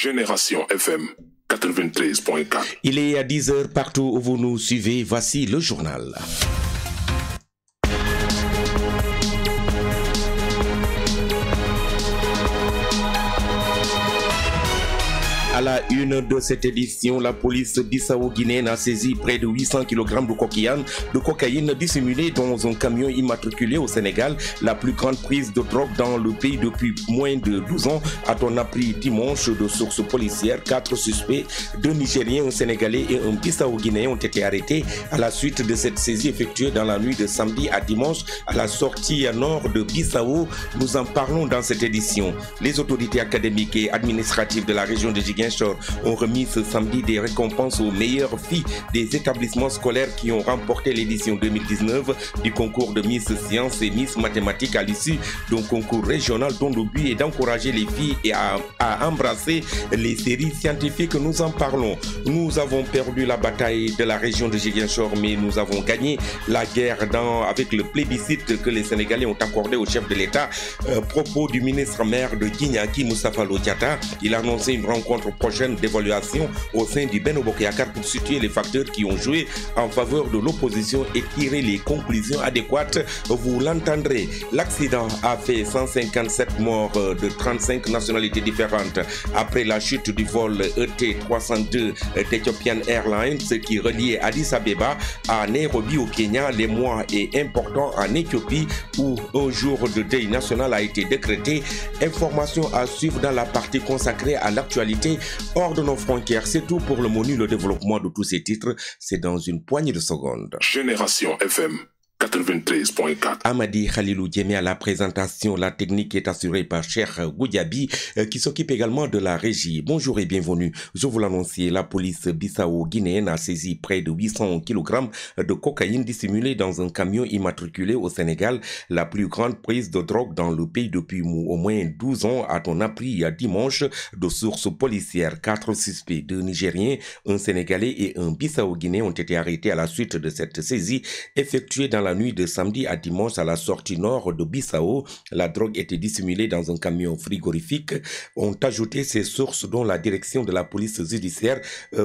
Génération FM 93.4. Il est à 10h partout où vous nous suivez. Voici le journal. À la une de cette édition, la police bissau-guinéenne a saisi près de 800 kg de cocaïne dissimulée dans un camion immatriculé au Sénégal. La plus grande prise de drogue dans le pays depuis moins de 12 ans, a-t-on appris dimanche de sources policières. 4 suspects, 2 Nigériens, un Sénégalais et un bissau-guinéen ont été arrêtés à la suite de cette saisie effectuée dans la nuit de samedi à dimanche à la sortie nord de Bissau. Nous en parlons dans cette édition. Les autorités académiques et administratives de la région de Ziguinchor ont remis ce samedi des récompenses aux meilleures filles des établissements scolaires qui ont remporté l'édition 2019 du concours de Miss Sciences et Miss Mathématiques à l'issue d'un concours régional dont le but est d'encourager les filles à embrasser les séries scientifiques. Nous en parlons. Nous avons perdu la bataille de la région de Ziguinchor, mais nous avons gagné la guerre avec le plébiscite que les Sénégalais ont accordé au chef de l'État. Propos du ministre maire de Guignaki, Moustapha Lo Diatta. Il a annoncé une rencontre prochaine d'évaluation au sein du Benno Bokk Yakaar pour situer les facteurs qui ont joué en faveur de l'opposition et tirer les conclusions adéquates. Vous l'entendrez. L'accident a fait 157 morts de 35 nationalités différentes après la chute du vol ET-302 d'Ethiopian Airlines qui reliait Addis Abeba à Nairobi au Kenya. L'émoi est important en Éthiopie où un jour de deuil national a été décrété. Information à suivre dans la partie consacrée à l'actualité hors de nos frontières. C'est tout pour le menu. Le développement de tous ces titres, c'est dans une poignée de secondes. Génération FM 93.4. Amadi Khalilou Diémé à la présentation. La technique est assurée par Cheikh Goudiaby qui s'occupe également de la régie. Bonjour et bienvenue. Je vous l'annonçais, la police bissau-guinéenne a saisi près de 800 kg de cocaïne dissimulée dans un camion immatriculé au Sénégal. La plus grande prise de drogue dans le pays depuis au moins 12 ans, a-t-on appris dimanche de sources policières. 4 suspects, 2 Nigériens, un Sénégalais et un bissau-guinéen ont été arrêtés à la suite de cette saisie effectuée dans la nuit de samedi à dimanche à la sortie nord de Bissau. La drogue était dissimulée dans un camion frigorifique. Ont ajouté ces sources dont la direction de la police judiciaire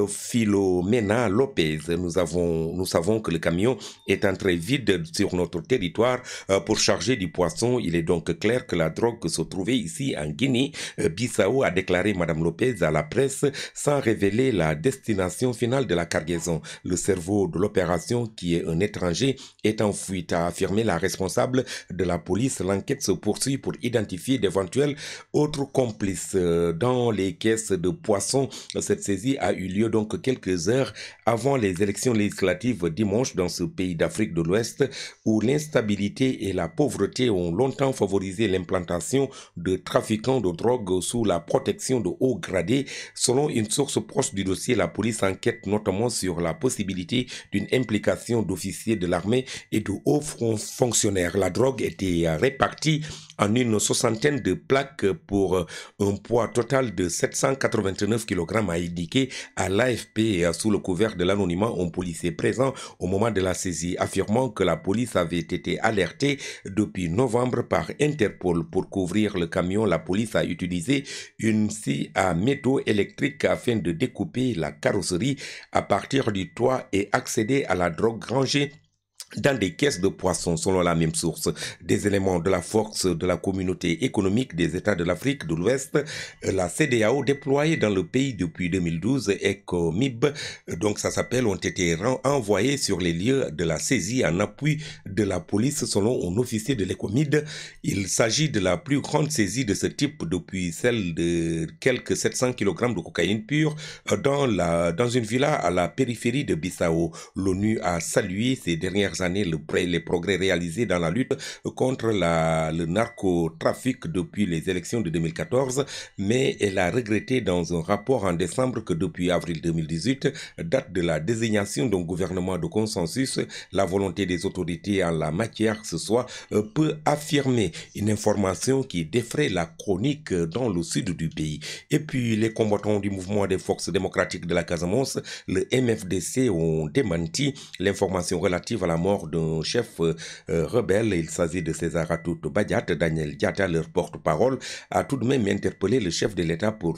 Philomena Lopez. Nous savons que le camion est entré vide sur notre territoire pour charger du poisson. Il est donc clair que la drogue se trouvait ici en Guinée. Bissau, a déclaré Madame Lopez à la presse sans révéler la destination finale de la cargaison. Le cerveau de l'opération, qui est un étranger, est en fuite, a affirmé la responsable de la police. L'enquête se poursuit pour identifier d'éventuels autres complices. Dans les caisses de poissons, cette saisie a eu lieu donc quelques heures avant les élections législatives dimanche dans ce pays d'Afrique de l'Ouest où l'instabilité et la pauvreté ont longtemps favorisé l'implantation de trafiquants de drogue sous la protection de hauts gradés. Selon une source proche du dossier, la police enquête notamment sur la possibilité d'une implication d'officiers de l'armée et de hauts fonctionnaires. La drogue était répartie en une soixantaine de plaques pour un poids total de 789 kg, a indiqué à l'AFP sous le couvert de l'anonymat un policier présent au moment de la saisie, affirmant que la police avait été alertée depuis novembre par Interpol. Pour couvrir le camion, la police a utilisé une scie à métaux électriques afin de découper la carrosserie à partir du toit et accéder à la drogue rangée dans des caisses de poissons. Selon la même source, des éléments de la force de la communauté économique des États de l'Afrique de l'Ouest, la CEDEAO, déployée dans le pays depuis 2012, ECOMIB, donc ça s'appelle, ont été envoyés sur les lieux de la saisie en appui de la police. Selon un officier de l'ECOMIB, il s'agit de la plus grande saisie de ce type depuis celle de quelques 700 kg de cocaïne pure dans une villa à la périphérie de Bissau. L'ONU a salué ces dernières années les progrès réalisés dans la lutte contre le narcotrafic depuis les élections de 2014, mais elle a regretté dans un rapport en décembre que depuis avril 2018, date de la désignation d'un gouvernement de consensus, la volonté des autorités en la matière se soit peu affirmée. Une information qui défraie la chronique dans le sud du pays. Et puis les combattants du mouvement des forces démocratiques de la Casamance, le MFDC, ont démenti l'information relative à la mort d'un chef rebelle. Il s'agit de César Atoute Badiat. Daniel Diatta, leur porte-parole, a tout de même interpellé le chef de l'État pour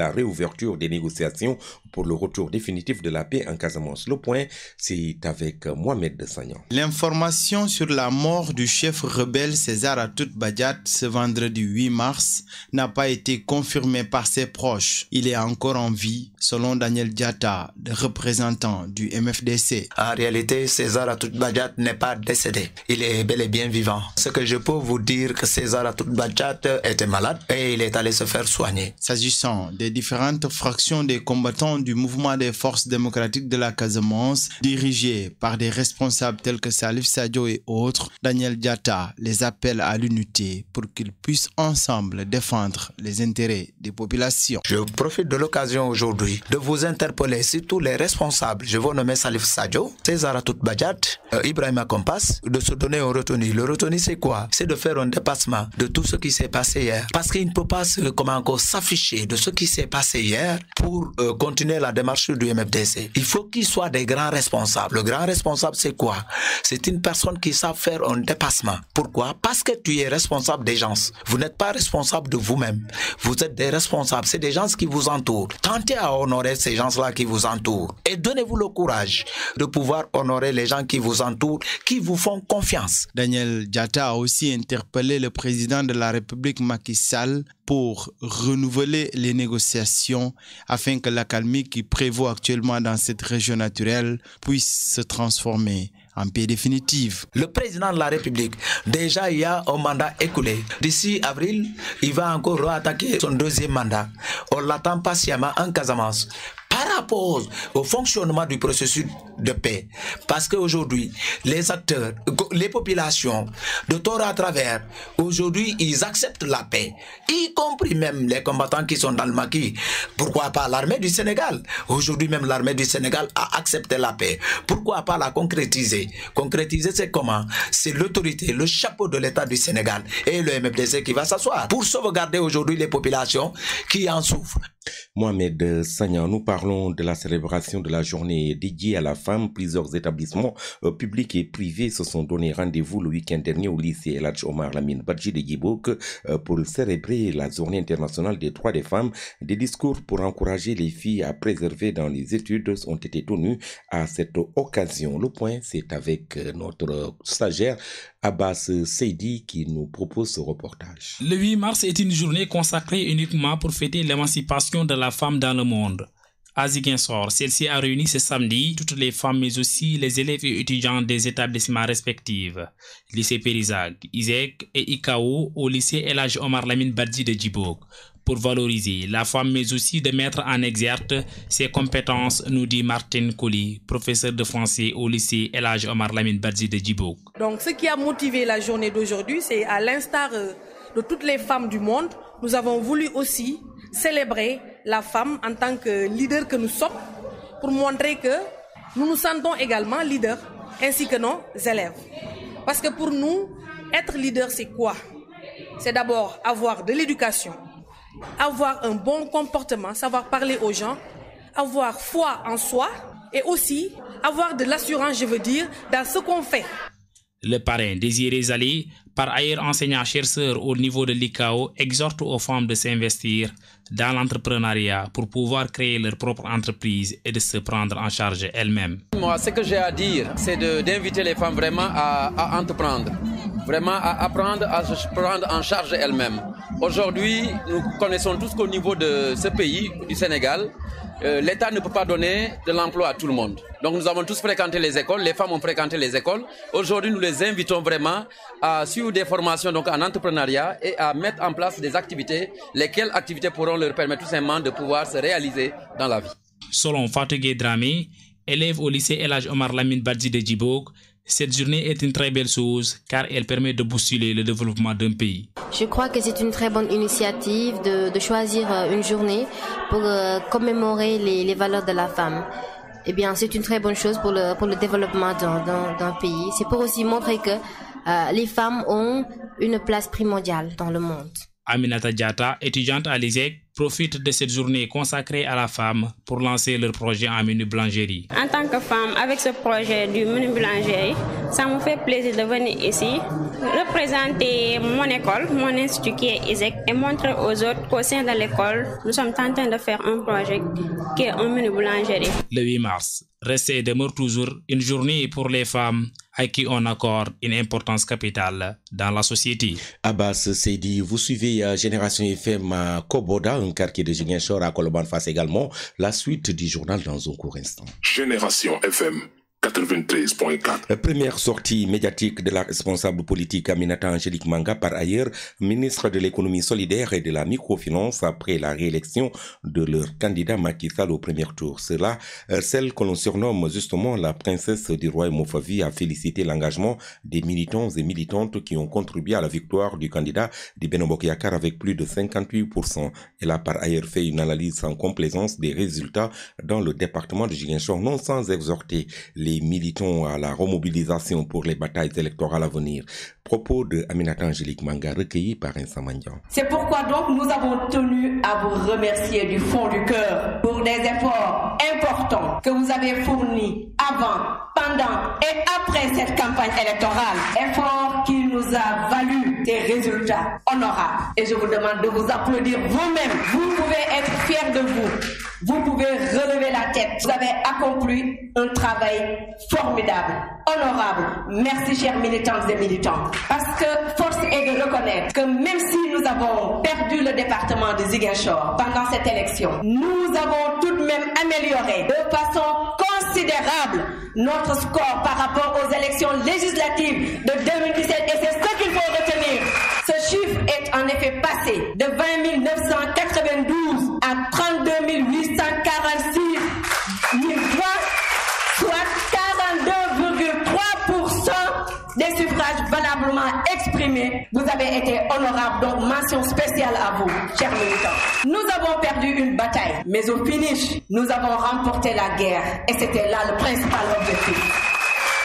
la réouverture des négociations pour le retour définitif de la paix en Casamance. Le point, c'est avec Mohamed Sagnan. L'information sur la mort du chef rebelle César Atoute Badiat ce vendredi 8 mars n'a pas été confirmée par ses proches. Il est encore en vie, selon Daniel Diatta, le représentant du MFDC. En réalité, César Atoute Badiat n'est pas décédé. Il est bel et bien vivant. Ce que je peux vous dire que César Atoute Badiat était malade et il est allé se faire soigner. S'agissant des différentes fractions des combattants du mouvement des forces démocratiques de la Casamance, dirigées par des responsables tels que Salif Sadio et autres, Daniel Diatta les appelle à l'unité pour qu'ils puissent ensemble défendre les intérêts des populations. Je profite de l'occasion aujourd'hui de vous interpeller sur tous les responsables. Je veux nommer Salif Sadio, César Atoute Badiat, Ibrahima Kompas, de se donner un retenu. Le retenu, c'est quoi? C'est de faire un dépassement de tout ce qui s'est passé hier. Parce qu'il ne peut pas s'afficher de ce qui s'est passé hier pour continuer la démarche du MFDC. Il faut qu'il soit des grands responsables. Le grand responsable, c'est quoi? C'est une personne qui sait faire un dépassement. Pourquoi? Parce que tu es responsable des gens. Vous n'êtes pas responsable de vous-même. Vous êtes des responsables. C'est des gens qui vous entourent. Tentez à honorer ces gens-là qui vous entourent. Et donnez-vous le courage de pouvoir honorer les gens qui vous entourent, qui vous font confiance. Daniel Diatta a aussi interpellé le président de la République Macky Sall pour renouveler les négociations afin que l'accalmie qui prévaut actuellement dans cette région naturelle puisse se transformer en paix définitive. Le président de la République, déjà il y a un mandat écoulé. D'ici avril, il va encore re-attaquer son deuxième mandat. On l'attend patiemment en Casamance. Par rapport au fonctionnement du processus de paix, parce qu'aujourd'hui, les acteurs, les populations, de tort à travers, aujourd'hui, ils acceptent la paix, y compris même les combattants qui sont dans le maquis. Pourquoi pas l'armée du Sénégal? Aujourd'hui, même l'armée du Sénégal a accepté la paix. Pourquoi pas la concrétiser? Concrétiser, c'est comment? C'est l'autorité, le chapeau de l'État du Sénégal et le MFDC qui va s'asseoir pour sauvegarder aujourd'hui les populations qui en souffrent. Mohamed Sagnan, nous parlons de la célébration de la journée dédiée à la femme. Plusieurs établissements publics et privés se sont donné rendez-vous le week-end dernier au lycée El Hadj Omar Lamine Badji de Djibock pour célébrer la journée internationale des droits des femmes. Des discours pour encourager les filles à préserver dans les études ont été tenus à cette occasion. Le point, c'est avec notre stagiaire Abbas Seydi qui nous propose ce reportage. Le 8 mars est une journée consacrée uniquement pour fêter l'émancipation de la femme dans le monde. À Ziguinchor, celle-ci a réuni ce samedi toutes les femmes mais aussi les élèves et étudiants des établissements respectifs. Lycée Périzag, ISEC et IKO au lycée El Hadj Omar Lamine Badji de Djibock. Pour valoriser la femme mais aussi de mettre en exergue ses compétences, nous dit Martine Koli, professeur de français au lycée El Hadj Omar Lamine Badji de Djibock. Donc ce qui a motivé la journée d'aujourd'hui, c'est à l'instar de toutes les femmes du monde, nous avons voulu aussi célébrer la femme en tant que leader que nous sommes pour montrer que nous nous sentons également leaders ainsi que nos élèves. Parce que pour nous, être leader, c'est quoi? C'est d'abord avoir de l'éducation, avoir un bon comportement, savoir parler aux gens, avoir foi en soi et aussi avoir de l'assurance, je veux dire, dans ce qu'on fait. Le parrain Désiré Zali, par ailleurs enseignant-chercheur au niveau de l'ICAO, exhorte aux femmes de s'investir dans l'entrepreneuriat pour pouvoir créer leur propre entreprise et de se prendre en charge elles-mêmes. Moi, ce que j'ai à dire, c'est d'inviter les femmes vraiment à entreprendre, vraiment à apprendre à se prendre en charge elles-mêmes. Aujourd'hui, nous connaissons tous qu'au niveau de ce pays, du Sénégal, l'État ne peut pas donner de l'emploi à tout le monde. Donc nous avons tous fréquenté les écoles, les femmes ont fréquenté les écoles. Aujourd'hui, nous les invitons vraiment à suivre des formations donc en entrepreneuriat et à mettre en place des activités, lesquelles activités pourront leur permettre tout simplement de pouvoir se réaliser dans la vie. Selon Fatou Dramé, élève au lycée El Hadj Omar Lamine Badji de Djibock, cette journée est une très belle chose car elle permet de bousculer le développement d'un pays. Je crois que c'est une très bonne initiative de choisir une journée pour commémorer les valeurs de la femme. Eh bien, c'est une très bonne chose pour le développement d'un pays. C'est pour aussi montrer que les femmes ont une place primordiale dans le monde. Aminata Diatta, étudiante à l'ISEC, profite de cette journée consacrée à la femme pour lancer leur projet en menu boulangerie. En tant que femme, avec ce projet du menu boulangerie, ça me fait plaisir de venir ici, représenter mon école, mon institut qui est ISEC, et montrer aux autres qu'au sein de l'école, nous sommes en train de faire un projet qui est un menu boulangerie. Le 8 mars, reste et demeure toujours une journée pour les femmes à qui on accorde une importance capitale dans la société. Abbas Seydi, vous suivez Génération FM à Koboda, un quartier de Ziguinchor à Colobane face également. La suite du journal dans un court instant. Génération FM 93.4. Première sortie médiatique de la responsable politique Aminata Angélique Manga, par ailleurs ministre de l'économie solidaire et de la microfinance après la réélection de leur candidat Macky Sall au premier tour. Cela, celle que l'on surnomme justement la princesse du royaume Mofavi, a félicité l'engagement des militants et militantes qui ont contribué à la victoire du candidat du Benno Bokk Yakaar avec plus de 58%. Elle a par ailleurs fait une analyse sans complaisance des résultats dans le département de Ziguinchor, non sans exhorter les militants à la remobilisation pour les batailles électorales à venir. Propos de Aminata Angélique Manga recueillis par Insa Mandian. C'est pourquoi donc nous avons tenu à vous remercier du fond du cœur pour des efforts importants que vous avez fournis avant, pendant et après cette campagne électorale. Efforts qui nous a valu des résultats honorables. Et je vous demande de vous applaudir vous-même. Vous pouvez être fiers de vous. Vous pouvez relever la tête. Vous avez accompli un travail formidable, honorable. Merci, chers militantes et militants. Parce que force est de reconnaître que même si nous avons perdu le département de Ziguinchor pendant cette élection, nous avons tout de même amélioré de façon considérable notre score par rapport aux élections législatives de 2017. Et c'est ce qu'il faut retenir. Ce chiffre est en effet passé de 20 992 à 32 846 000 voix, soit 42,3% des suffrages valablement exprimés. Vous avez été honorables, donc mention spéciale à vous, chers militants. Nous avons perdu une bataille, mais au finish, nous avons remporté la guerre. Et c'était là le principal objectif.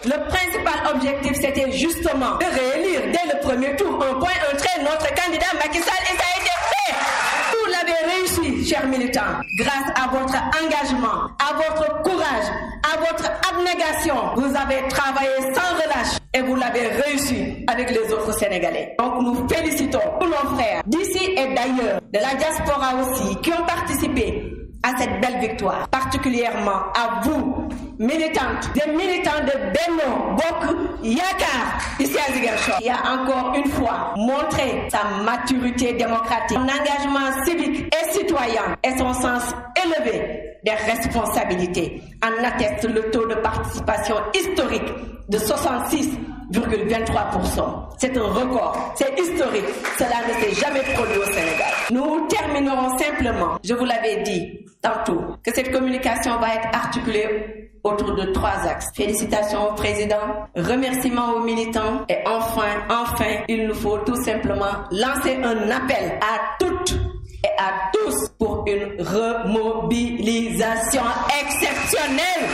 Le principal objectif, c'était justement de réélire dès le premier tour, un point, un trait, notre candidat Macky Sall, et ça a été fait. Vous l'avez réussi, chers militants, grâce à votre engagement, à votre courage, à votre abnégation. Vous avez travaillé sans relâche et vous l'avez réussi avec les autres Sénégalais. Donc nous félicitons tous nos frères d'ici et d'ailleurs, de la diaspora aussi, qui ont participé à cette belle victoire, particulièrement à vous, militantes, des militants de Benno Bokk Yakaar, ici à Ziguinchor, qui a encore une fois montré sa maturité démocratique, son engagement civique et citoyen et son sens élevé des responsabilités. En atteste le taux de participation historique de 66,23%. C'est un record, c'est historique. Cela ne s'est jamais produit au Sénégal. Nous terminerons simplement, je vous l'avais dit tantôt, que cette communication va être articulée autour de 3 axes. Félicitations au président, remerciements aux militants et enfin, il nous faut tout simplement lancer un appel à toutes et à tous pour une remobilisation exceptionnelle.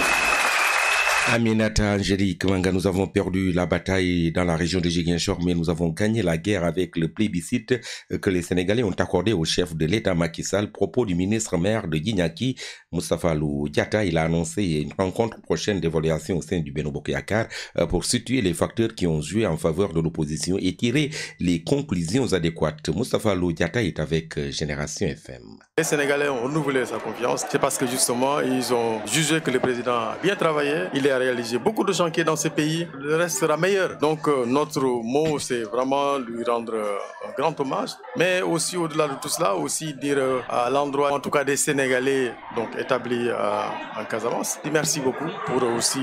Aminata Angélique Manga, nous avons perdu la bataille dans la région de Ziguinchor, mais nous avons gagné la guerre avec le plébiscite que les Sénégalais ont accordé au chef de l'État Macky Sall. Propos du ministre maire de Guignaki, Moustapha Lô Diatta. Il a annoncé une rencontre prochaine d'évaluation au sein du Benno Bokk Yakaar pour situer les facteurs qui ont joué en faveur de l'opposition et tirer les conclusions adéquates. Moustapha Lô Diatta est avec Génération FM. Les Sénégalais ont renouvelé sa confiance. C'est parce que justement, ils ont jugé que le président a bien travaillé. Il a réalisé beaucoup de chantiers dans ce pays. Le reste sera meilleur. Donc notre mot, c'est vraiment lui rendre un grand hommage. Mais aussi, au-delà de tout cela, aussi dire à l'endroit, en tout cas des Sénégalais donc établis en Casamance, merci beaucoup pour aussi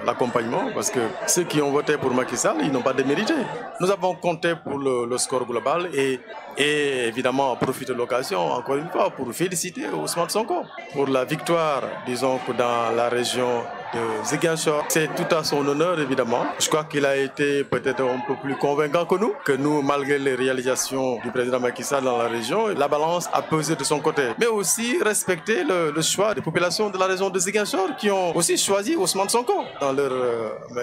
l'accompagnement, parce que ceux qui ont voté pour Macky Sall, ils n'ont pas démérité. Nous avons compté pour le score global et évidemment profiter de l'occasion, encore une fois, pour féliciter Ousmane Sonko pour la victoire, disons que dans la région de Ziguinchor. C'est tout à son honneur, évidemment. Je crois qu'il a été peut-être un peu plus convaincant que nous, malgré les réalisations du président Macky Sall dans la région. La balance a pesé de son côté. Mais aussi respecter le choix des populations de la région de Ziguinchor qui ont aussi choisi Ousmane Sonko dans leur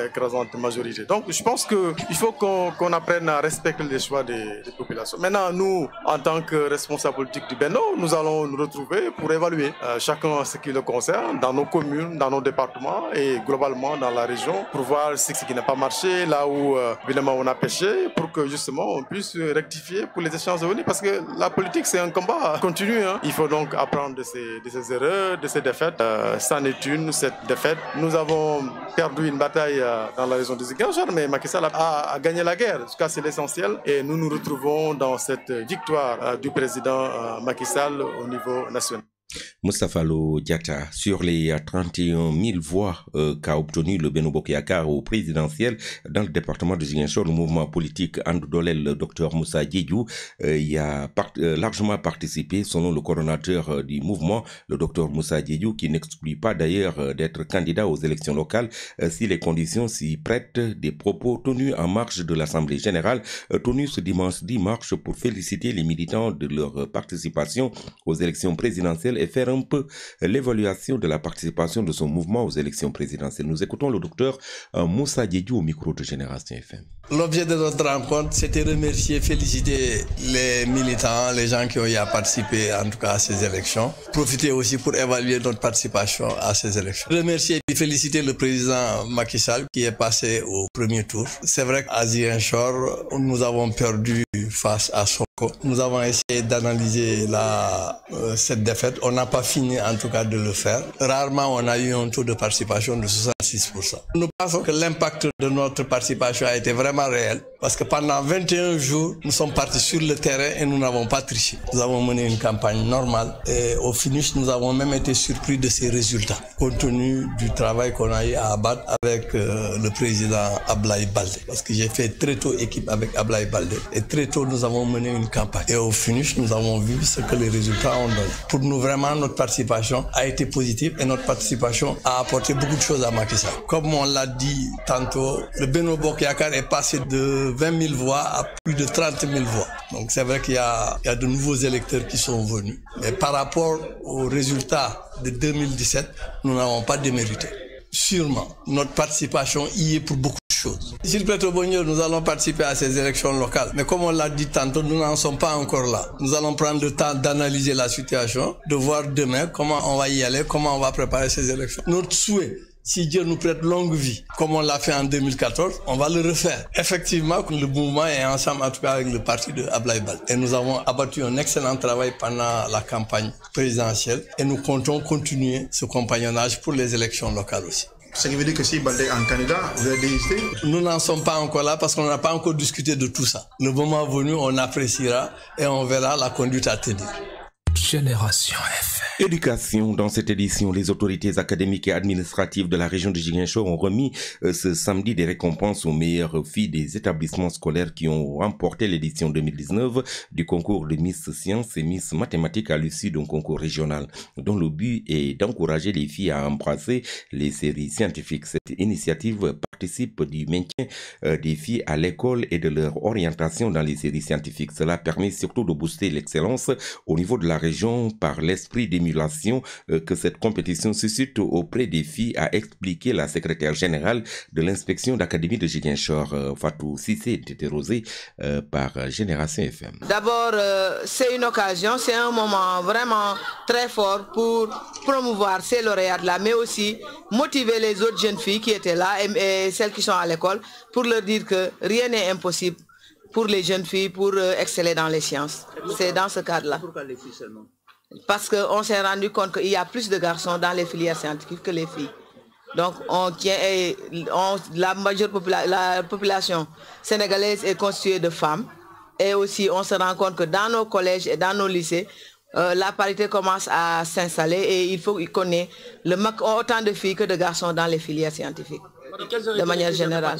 écrasante majorité. Donc je pense qu'il faut qu'on apprenne à respecter les choix des populations. Maintenant, nous, en tant que responsables politiques du Benno, nous allons nous retrouver pour évaluer chacun ce qui le concerne dans nos communes, dans nos départements et globalement dans la région pour voir ce qui n'a pas marché, là où évidemment on a péché, pour que justement on puisse rectifier pour les échéances à venir. Parce que la politique c'est un combat continu. Il faut donc apprendre de ces erreurs, de ces défaites. C'en est une, cette défaite. Nous avons perdu une bataille dans la région de Ziguinchor, mais Macky Sall a gagné la guerre. En tout cas, c'est l'essentiel. Et nous nous retrouvons dans cette victoire du président Macky Sall au niveau national. Moustapha Lo Diatta, sur les 31 000 voix qu'a obtenu le Benno Bokk Yakaar au présidentiel dans le département de Ziguinchor, le mouvement politique Andu Doolel, le docteur Moussa Diédhiou, y a largement participé selon le coordonnateur du mouvement, le docteur Moussa Diédhiou, qui n'exclut pas d'ailleurs d'être candidat aux élections locales si les conditions s'y prêtent. Des propos tenus en marge de l'Assemblée générale tenus ce dimanche 10 mars pour féliciter les militants de leur participation aux élections présidentielles et faire un peu l'évaluation de la participation de son mouvement aux élections présidentielles. Nous écoutons le docteur Moussa Diédhiou au micro de Génération FM. L'objet de notre rencontre, c'était remercier, féliciter les militants, les gens qui ont eu à participer en tout cas à ces élections. Profiter aussi pour évaluer notre participation à ces élections. Remercier et féliciter le président Macky Sall qui est passé au premier tour. C'est vrai qu'à Ziguinchor, nous avons perdu face à Sonko. Nous avons essayé d'analyser cette défaite. On n'a pas fini en tout cas de le faire. Rarement on a eu un taux de participation de 66%. Nous pensons que l'impact de notre participation a été vraiment réel parce que pendant 21 jours, nous sommes partis sur le terrain et nous n'avons pas triché. Nous avons mené une campagne normale et au finish, nous avons même été surpris de ces résultats compte tenu du travail qu'on a eu à abattre avec le président Abdoulaye Baldé. Parce que j'ai fait très tôt équipe avec Abdoulaye Baldé et très tôt nous avons mené une campagne. Et au finish, nous avons vu ce que les résultats ont donné. Pour nous, vraiment, notre participation a été positive et notre participation a apporté beaucoup de choses à Macky Sall. Comme on l'a dit tantôt, le Benno Bokk Yakaar est passé de 20 000 voix à plus de 30 000 voix. Donc c'est vrai qu'il y a de nouveaux électeurs qui sont venus. Mais par rapport aux résultats de 2017, nous n'avons pas démérité. Sûrement, notre participation y est pour beaucoup de choses. S'il plaît au bonheur, nous allons participer à ces élections locales. Mais comme on l'a dit tantôt, nous n'en sommes pas encore là. Nous allons prendre le temps d'analyser la situation, de voir demain comment on va y aller, comment on va préparer ces élections. Notre souhait, si Dieu nous prête longue vie, comme on l'a fait en 2014, on va le refaire. Effectivement, le mouvement est ensemble, en tout cas avec le parti de Abdoulaye Baldé. Et nous avons abattu un excellent travail pendant la campagne présidentielle et nous comptons continuer ce compagnonnage pour les élections locales aussi. Ce qui veut dire que si Baldé est un candidat, vous allez désister? Nous n'en sommes pas encore là parce qu'on n'a pas encore discuté de tout ça. Le moment venu, on appréciera et on verra la conduite à tenir. Génération FM. Éducation. Dans cette édition, les autorités académiques et administratives de la région de Ziguinchor ont remis ce samedi des récompenses aux meilleures filles des établissements scolaires qui ont remporté l'édition 2019 du concours de Miss Sciences et Miss Mathématiques à l'issue d'un concours régional, dont le but est d'encourager les filles à embrasser les séries scientifiques. Cette initiative participe du maintien des filles à l'école et de leur orientation dans les séries scientifiques. Cela permet surtout de booster l'excellence au niveau de la région par l'esprit d'émulation que cette compétition suscite auprès des filles, a expliqué la secrétaire générale de l'inspection d'académie de Ziguinchor, Fatou Cissé, interrogée par Génération FM. D'abord, c'est une occasion, c'est un moment vraiment très fort pour promouvoir ces lauréates-là, mais aussi motiver les autres jeunes filles qui étaient là et celles qui sont à l'école pour leur dire que rien n'est impossible pour les jeunes filles pour exceller dans les sciences. C'est dans ce cadre-là. Pourquoi les filles seulement? Parce qu'on s'est rendu compte qu'il y a plus de garçons dans les filières scientifiques que les filles. Donc la population sénégalaise est constituée de femmes. Et aussi on se rend compte que dans nos collèges et dans nos lycées, la parité commence à s'installer et il faut qu'on ait autant de filles que de garçons dans les filières scientifiques. De manière générale.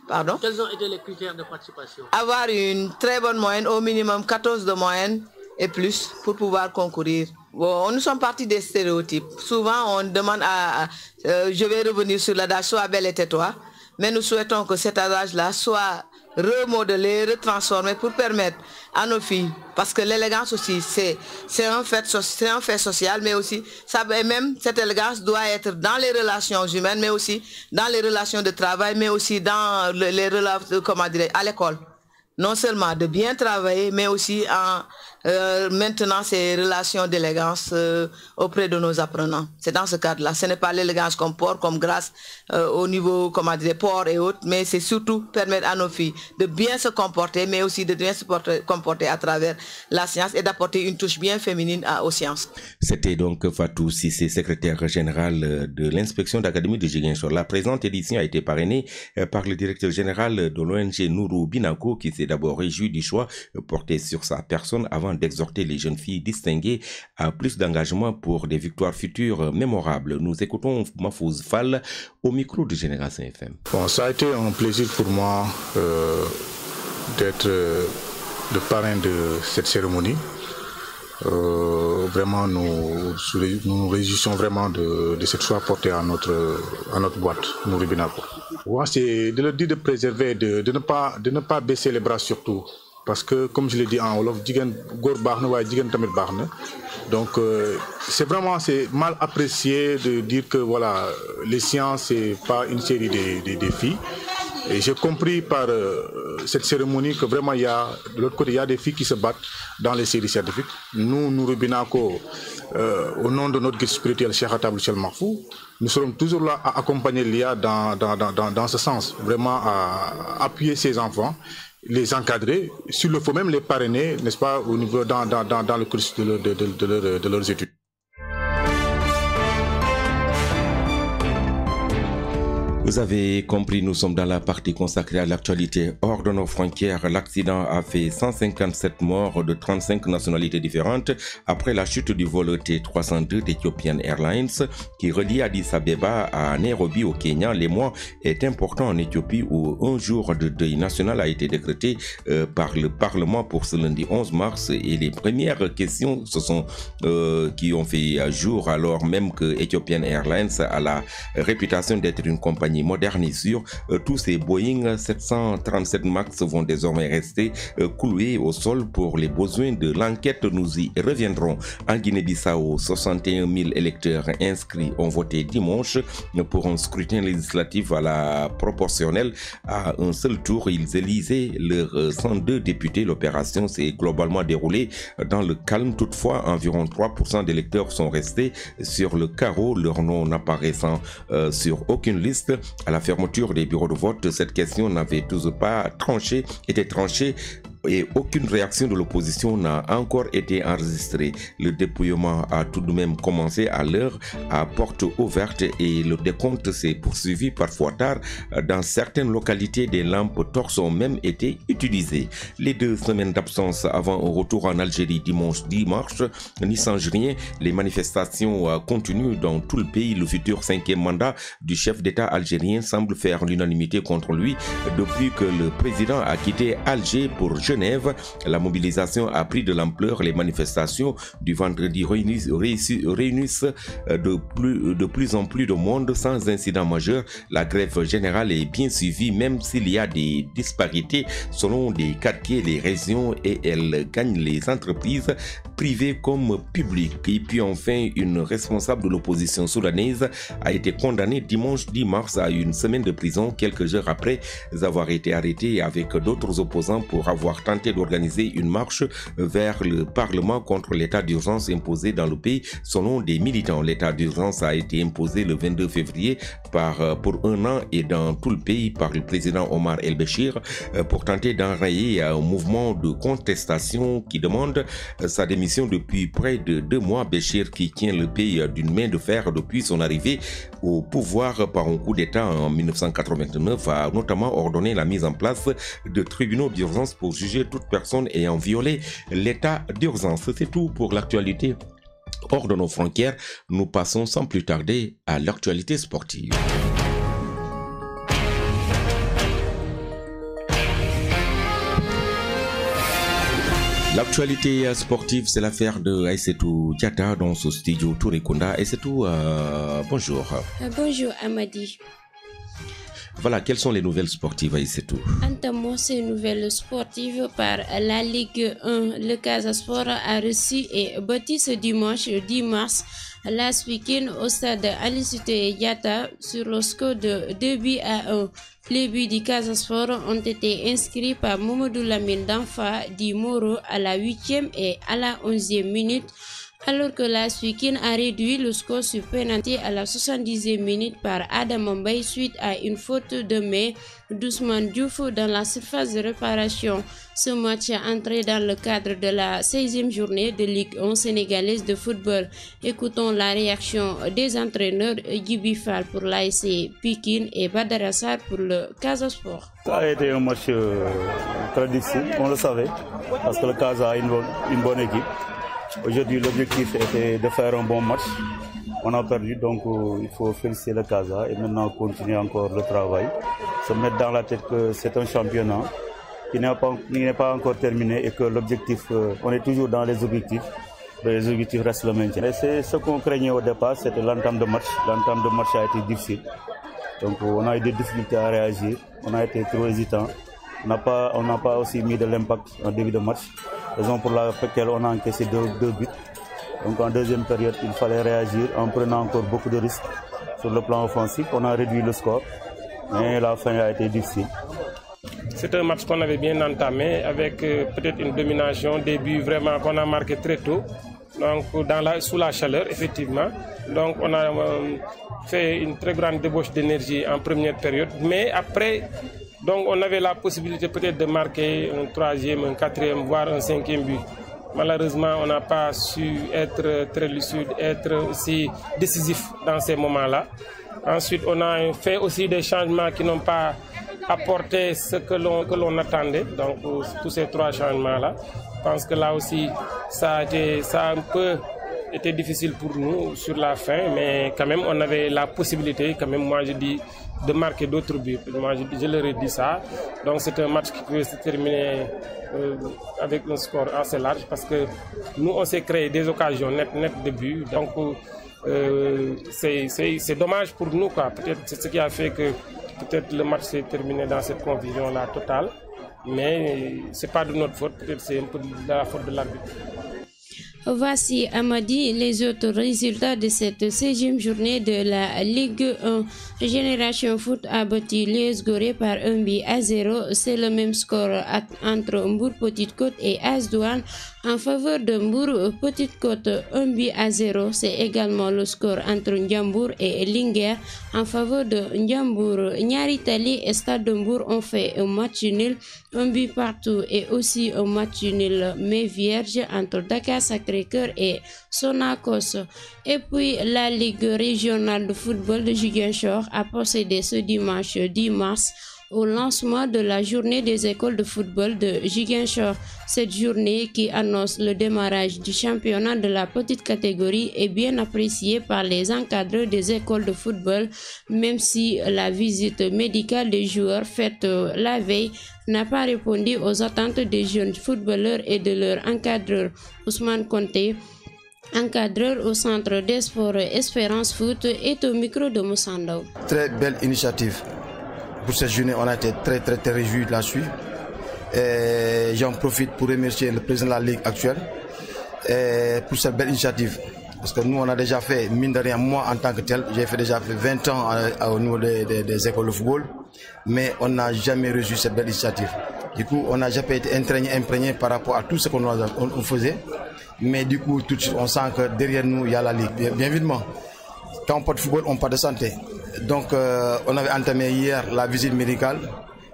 Pardon? Quels ont été les critères de participation? Avoir une très bonne moyenne, au minimum 14 de moyenne et plus pour pouvoir concourir. Bon, nous sommes partis des stéréotypes. Souvent, on demande je vais revenir sur l'adage « sois belle et tais-toi », mais nous souhaitons que cet adage-là soit remodelé, retransformé pour permettre à nos filles, parce que l'élégance aussi, c'est un fait social, mais aussi, même cette élégance doit être dans les relations humaines, mais aussi dans les relations de travail, mais aussi dans les relations, à l'école. Non seulement de bien travailler, mais aussi en maintenant ces relations d'élégance auprès de nos apprenants. C'est dans ce cadre-là. Ce n'est pas l'élégance comme port, comme grâce au niveau, port et autres, mais c'est surtout permettre à nos filles de bien se comporter, mais aussi de bien se comporter à travers la science et d'apporter une touche bien féminine aux sciences. C'était donc Fatou Sissé, secrétaire général de l'inspection d'académie de Ziguinchor. La présente édition a été parrainée par le directeur général de l'ONG Nourou Binako, qui s'est d'abord réjoui du choix porté sur sa personne avant d'exhorter les jeunes filles distinguées à plus d'engagement pour des victoires futures mémorables. Nous écoutons Mafouz Fall au micro de Génération FM. Bon, ça a été un plaisir pour moi d'être le parrain de cette cérémonie. Vraiment, nous nous réjouissons vraiment de cette choix porté à notre boîte, Nourou Binako. Ouais, c'est de leur dire de préserver, de ne pas baisser les bras surtout. Parce que, comme je l'ai dit en Wolof, donc c'est mal apprécié de dire que voilà, les sciences, c'est pas une série de filles. Et j'ai compris par cette cérémonie que vraiment, de l'autre côté, il y a des filles qui se battent dans les séries scientifiques. Nous, Nourou Binako, au nom de notre guide spirituel, Cheikh Atabou Chel Marfou, nous serons toujours là à accompagner l'IA dans ce sens, vraiment à appuyer ces enfants, les encadrer, s'il le faut même les parrainer, n'est-ce pas, au niveau dans le cursus de leurs études. Vous avez compris, nous sommes dans la partie consacrée à l'actualité hors de nos frontières. L'accident a fait 157 morts de 35 nationalités différentes après la chute du vol T302 d'Ethiopian Airlines qui relie Addis Abeba à Nairobi au Kenya. Les mois est important en Éthiopie où un jour de deuil national a été décrété par le Parlement pour ce lundi 11 mars et les premières questions qui ont fait jour alors même que Ethiopian Airlines a la réputation d'être une compagnie moderne et sûre. Tous ces Boeing 737 MAX vont désormais rester cloués au sol pour les besoins de l'enquête. Nous y reviendrons. En Guinée-Bissau, 61 000 électeurs inscrits ont voté dimanche pour un scrutin législatif à la proportionnelle. À un seul tour, ils élisaient leurs 102 députés. L'opération s'est globalement déroulée dans le calme. Toutefois, environ 3% d'électeurs sont restés sur le carreau, leur nom n'apparaissant sur aucune liste. À la fermeture des bureaux de vote, cette question n'avait toujours pas été tranchée et aucune réaction de l'opposition n'a encore été enregistrée. Le dépouillement a tout de même commencé à l'heure à porte ouverte et le décompte s'est poursuivi parfois tard. Dans certaines localités, des lampes torches ont même été utilisées. Les 2 semaines d'absence avant un retour en Algérie dimanche 10 mars n'y changent rien. Les manifestations continuent dans tout le pays. Le futur 5e mandat du chef d'État algérien semble faire l'unanimité contre lui depuis que le président a quitté Alger pour Genève. La mobilisation a pris de l'ampleur. Les manifestations du vendredi réunissent de plus en plus de monde sans incident majeur. La grève générale est bien suivie même s'il y a des disparités selon des quartiers, les régions et elle gagne les entreprises privées comme publiques. Et puis enfin, une responsable de l'opposition soudanaise a été condamnée dimanche 10 mars à une semaine de prison quelques heures après avoir été arrêtée avec d'autres opposants pour avoir tenté d'organiser une marche vers le Parlement contre l'état d'urgence imposé dans le pays. Selon des militants, l'état d'urgence a été imposé le 22 février pour 1 an et dans tout le pays par le président Omar El-Béchir pour tenter d'enrayer un mouvement de contestation qui demande sa démission depuis près de 2 mois. Béchir, qui tient le pays d'une main de fer depuis son arrivée au pouvoir par un coup d'État en 1989, a notamment ordonné la mise en place de tribunaux d'urgence pour juger toute personne ayant violé l'état d'urgence. C'est tout pour l'actualité hors de nos frontières. Nous passons sans plus tarder à l'actualité sportive. L'actualité sportive, c'est l'affaire de Aïssatou Diatta dans ce studio Touré Kunda. Aïssatou, bonjour. Bonjour Amadi. Voilà, quelles sont les nouvelles sportives, Aïssatou? Entamons ces nouvelles sportives par la Ligue 1. Le Casa Sport a reçu et battu ce dimanche 10 mars l'AS Pikine au stade Aline Sitoé Diatta sur le score de 2-1. Les buts du Casa Sport ont été inscrits par Mamadou Lamine Danfa di Moro à la 8e et à la 11e minute, alors que l'AS Pikine a réduit le score sur pénalty à la 70e minute par Adam Mbaye suite à une faute de main d'Ousmane Diouf dans la surface de réparation. Ce match est entré dans le cadre de la 16e journée de Ligue 1 sénégalaise de football. Écoutons la réaction des entraîneurs Djibi Fall pour l'AS Pikine et Badara Sarr pour le Casa Sport. Ça a été un match très difficile, on le savait, parce que le Casa a une bonne équipe. Aujourd'hui, l'objectif était de faire un bon match. On a perdu, donc il faut féliciter le Casa et maintenant continuer encore le travail. Se mettre dans la tête que c'est un championnat qui n'est pas encore terminé et que l'objectif, on est toujours dans les objectifs. Les objectifs restent le maintien. Et c'est ce qu'on craignait au départ, c'était l'entame de match. L'entame de match a été difficile. Donc on a eu des difficultés à réagir, on a été trop hésitant. On n'a pas aussi mis de l'impact en début de match, raison pour laquelle on a encaissé deux buts. Donc en deuxième période, il fallait réagir en prenant encore beaucoup de risques sur le plan offensif. On a réduit le score, mais la fin a été difficile. C'est un match qu'on avait bien entamé avec peut-être une domination, des buts vraiment qu'on a marqué très tôt, donc sous la chaleur effectivement. Donc on a fait une très grande débauche d'énergie en première période, mais après, donc on avait la possibilité peut-être de marquer un troisième, un quatrième, voire un cinquième but. Malheureusement, on n'a pas su être très lucide, être aussi décisif dans ces moments-là. Ensuite, on a fait aussi des changements qui n'ont pas apporté ce que l'on attendait. Donc, tous ces trois changements-là, je pense que là aussi, ça a un peu été difficile pour nous sur la fin, mais quand même, on avait la possibilité, quand même, moi je dis, de marquer d'autres buts. Moi, je leur ai dit ça. Donc, c'est un match qui peut se terminer avec un score assez large parce que nous, on s'est créé des occasions nettes de buts. Donc, c'est dommage pour nous, quoi. Peut-être c'est ce qui a fait que peut-être le match s'est terminé dans cette confusion-là totale. Mais ce n'est pas de notre faute. Peut-être c'est un peu de la faute de l'arbitre. Voici Amadi les autres résultats de cette 16e journée de la Ligue 1. Génération Foot a battu l'US Gorée par 1-0. C'est le même score entre Mbour Petite Côte et AS Douanes en faveur de Mbour Petite Côte, 1-0. C'est également le score entre Ndiambour et Linguère en faveur de Ndiambour. Nyari Tali et Stade de Mbour ont fait un match nul, 1 but partout, et aussi un match nul mais vierge entre Dakar Sacré-Cœur et Sonacos. Et puis la Ligue régionale de football de Ziguinchor a procédé ce dimanche 10 mars au lancement de la journée des écoles de football de Ziguinchor. Cette journée qui annonce le démarrage du championnat de la petite catégorie est bien appréciée par les encadreurs des écoles de football, même si la visite médicale des joueurs faite la veille n'a pas répondu aux attentes des jeunes footballeurs et de leurs encadreurs. Ousmane Conté, encadreur au centre des sports Espérance Foot, est au micro de Moussandao. Très belle initiative. Pour cette journée, on a été très réjouis de la suite. J'en profite pour remercier le président de la Ligue actuelle pour cette belle initiative. Parce que nous, on a déjà fait, mine de rien, moi en tant que tel, j'ai déjà fait 20 ans au niveau des écoles de football, mais on n'a jamais reçu cette belle initiative. Du coup, on n'a jamais été imprégné par rapport à tout ce qu'on faisait. Mais du coup, tout de suite, on sent que derrière nous, il y a la Ligue. Bien évidemment, quand on parle de football, on parle de santé. Donc, on avait entamé hier la visite médicale,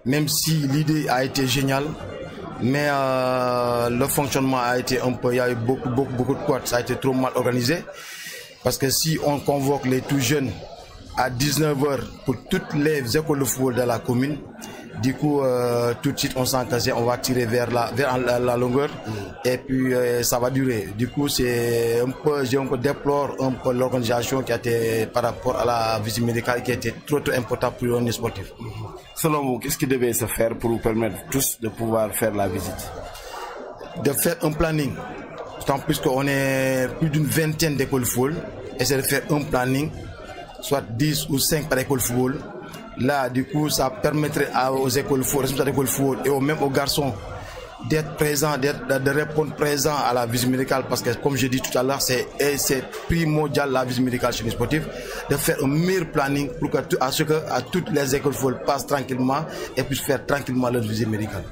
même si l'idée a été géniale, mais le fonctionnement a été un peu, il y a eu beaucoup de couacs, ça a été trop mal organisé. Parce que si on convoque les tout jeunes à 19h pour toutes les écoles de football de la commune, du coup, tout de suite, on s'en casse, on va tirer vers la longueur et puis ça va durer. Du coup, c'est un peu, déplore un peu l'organisation qui a été par rapport à la visite médicale qui a été trop importante pour les sportifs. Selon vous, qu'est-ce qui devait se faire pour vous permettre tous de pouvoir faire la visite? de faire un planning. Tant plus qu'on est plus d'une vingtaine d'écoles football, essayer de faire un planning, soit 10 ou 5 par école football. Là, du coup, ça permettrait aux écoles football, responsables d'école football et même aux garçons d'être présents, de répondre présents à la visite médicale, parce que comme je dis tout à l'heure, c'est primordial la visite médicale chez les sportifs, de faire un meilleur planning pour que toutes les écoles football passent tranquillement et puissent faire tranquillement leur visite médicale.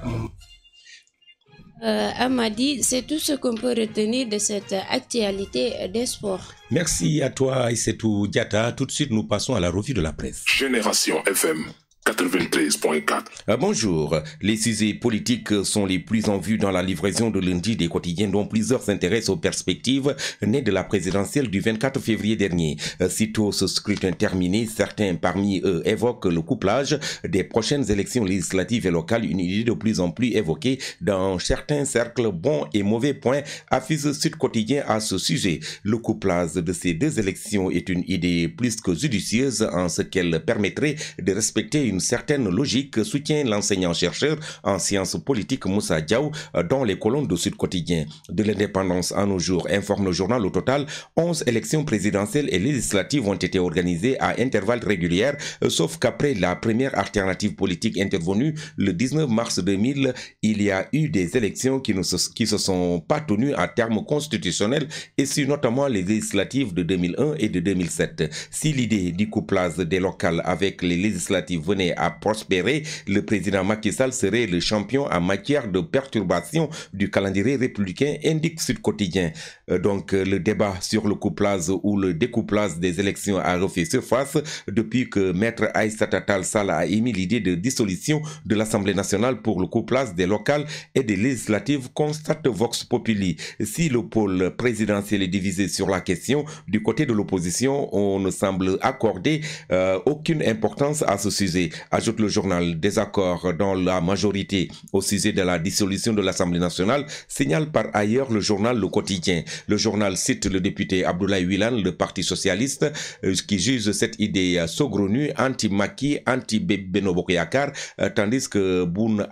Amadi, c'est tout ce qu'on peut retenir de cette actualité des sports. Merci à toi, Aïssetou Diatta. Tout de suite, nous passons à la revue de la presse. Génération FM 93.4. Bonjour. Les sujets politiques sont les plus en vue dans la livraison de lundi des quotidiens, dont plusieurs s'intéressent aux perspectives nées de la présidentielle du 24 février dernier. Sitôt ce scrutin terminé, certains parmi eux évoquent le couplage des prochaines élections législatives et locales, une idée de plus en plus évoquée dans certains cercles. Bons et mauvais points affiche Sud Quotidien à ce sujet. Le couplage de ces deux élections est une idée plus que judicieuse en ce qu'elle permettrait de respecter une certaine logique, soutient l'enseignant-chercheur en sciences politiques Moussa Diaw dans les colonnes de Sud Quotidien. De l'indépendance à nos jours, informe le journal. Au total, 11 élections présidentielles et législatives ont été organisées à intervalles réguliers, sauf qu'après la première alternative politique intervenue le 19 mars 2000, il y a eu des élections qui se sont pas tenues à terme constitutionnel, et c'est notamment les législatives de 2001 et de 2007. Si l'idée du couplage des locales avec les législatives venait à prospérer, le président Macky Sall serait le champion en matière de perturbation du calendrier républicain, indique Sud Quotidien. Donc le débat sur le couplage ou le découplage des élections a refait surface depuis que Maître Aïssata Tall Sall a émis l'idée de dissolution de l'Assemblée nationale pour le couplage des locales et des législatives, constate Vox Populi. Si le pôle présidentiel est divisé sur la question, du côté de l'opposition, on ne semble accorder aucune importance à ce sujet. Ajoute le journal. Désaccord dans la majorité au sujet de la dissolution de l'Assemblée nationale, signale par ailleurs le journal Le Quotidien. Le journal cite le député Abdoulaye Wilane, le Parti socialiste, qui juge cette idée saugrenue, anti-Macky, anti-Benno Bokk Yakaar, tandis que Bouna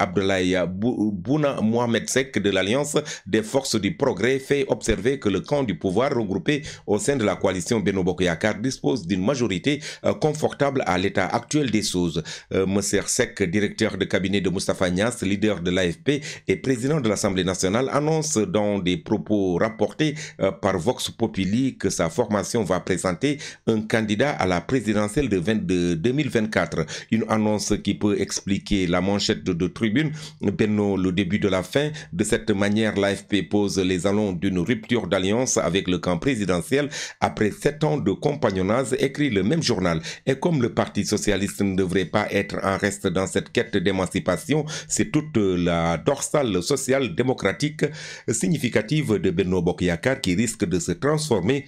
Mohamed Seck de l'Alliance des forces du progrès fait observer que le camp du pouvoir regroupé au sein de la coalition Benno Bokk Yakaar dispose d'une majorité confortable à l'état actuel des choses. Monsieur Seck, directeur de cabinet de Moustapha Niasse, leader de l'AFP et président de l'Assemblée nationale, annonce dans des propos rapportés par Vox Populi que sa formation va présenter un candidat à la présidentielle de 2024. Une annonce qui peut expliquer la manchette de Tribune, Benno, le début de la fin. De cette manière, l'AFP pose les jalons d'une rupture d'alliance avec le camp présidentiel après 7 ans de compagnonnage, écrit le même journal. Et comme le Parti socialiste ne devrait pas être en reste dans cette quête d'émancipation, c'est toute la dorsale sociale démocratique significative de Benno Bokk Yakaar qui risque de se transformer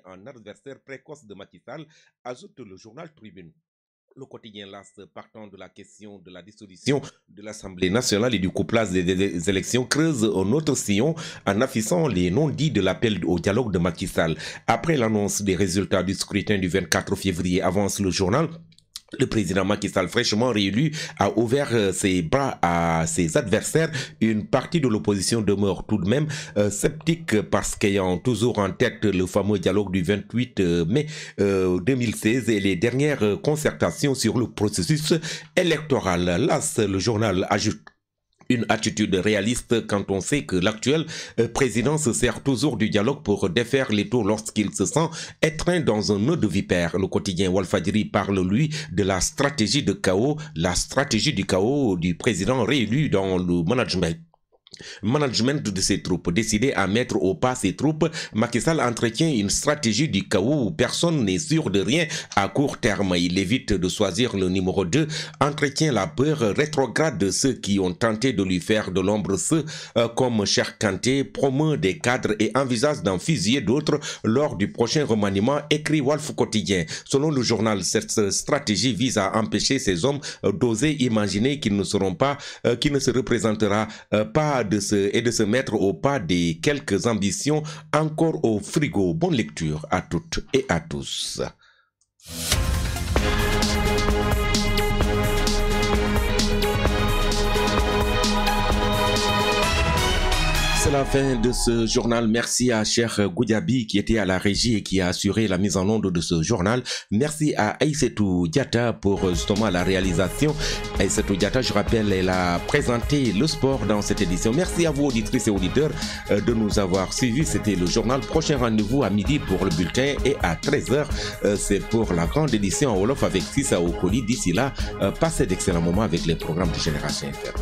en adversaire précoce de Macky Sall, ajoute le journal Tribune. Le quotidien LAS, partant de la question de la dissolution de l'Assemblée nationale et du couplage des élections, creuse un autre sillon en affichant les non-dits de l'appel au dialogue de Macky Sall. Après l'annonce des résultats du scrutin du 24 février, avance le journal, le président Macky Sall, fraîchement réélu, a ouvert ses bras à ses adversaires. Une partie de l'opposition demeure tout de même sceptique parce qu'ayant toujours en tête le fameux dialogue du 28 mai 2016 et les dernières concertations sur le processus électoral. Là, le journal ajoute une attitude réaliste quand on sait que l'actuel président se sert toujours du dialogue pour défaire les taux lorsqu'il se sent étreint dans un nœud de vipère. Le quotidien Walfadjri parle, lui, de la stratégie du chaos du président réélu dans le management de ses troupes. Décidé à mettre au pas ses troupes, Macky Sall entretient une stratégie du chaos où personne n'est sûr de rien à court terme. Il évite de choisir le numéro 2, entretient la peur, rétrograde de ceux qui ont tenté de lui faire de l'ombre, ceux comme Cheikh Kanté, promeut des cadres et envisage d'en fusiller d'autres lors du prochain remaniement, écrit Walf Quotidien. Selon le journal, cette stratégie vise à empêcher ces hommes d'oser imaginer qu'ils ne seront pas, qu'ils ne se représentera pas de se mettre au pas des quelques ambitions encore au frigo. Bonne lecture à toutes et à tous. C'est la fin de ce journal. Merci à Cheikh Goudiaby qui était à la régie et qui a assuré la mise en onde de ce journal. Merci à Aïssetou Diatta pour justement la réalisation. Aïssetou Diatta, je rappelle, elle a présenté le sport dans cette édition. Merci à vous, auditrices et auditeurs, de nous avoir suivis. C'était le journal. Prochain rendez-vous à midi pour le bulletin et à 13h, c'est pour la grande édition en Wolof avec Sissa Okoli. D'ici là, passez d'excellents moments avec les programmes de Génération FM.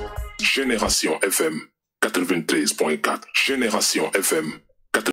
Génération FM 93.4. Génération FM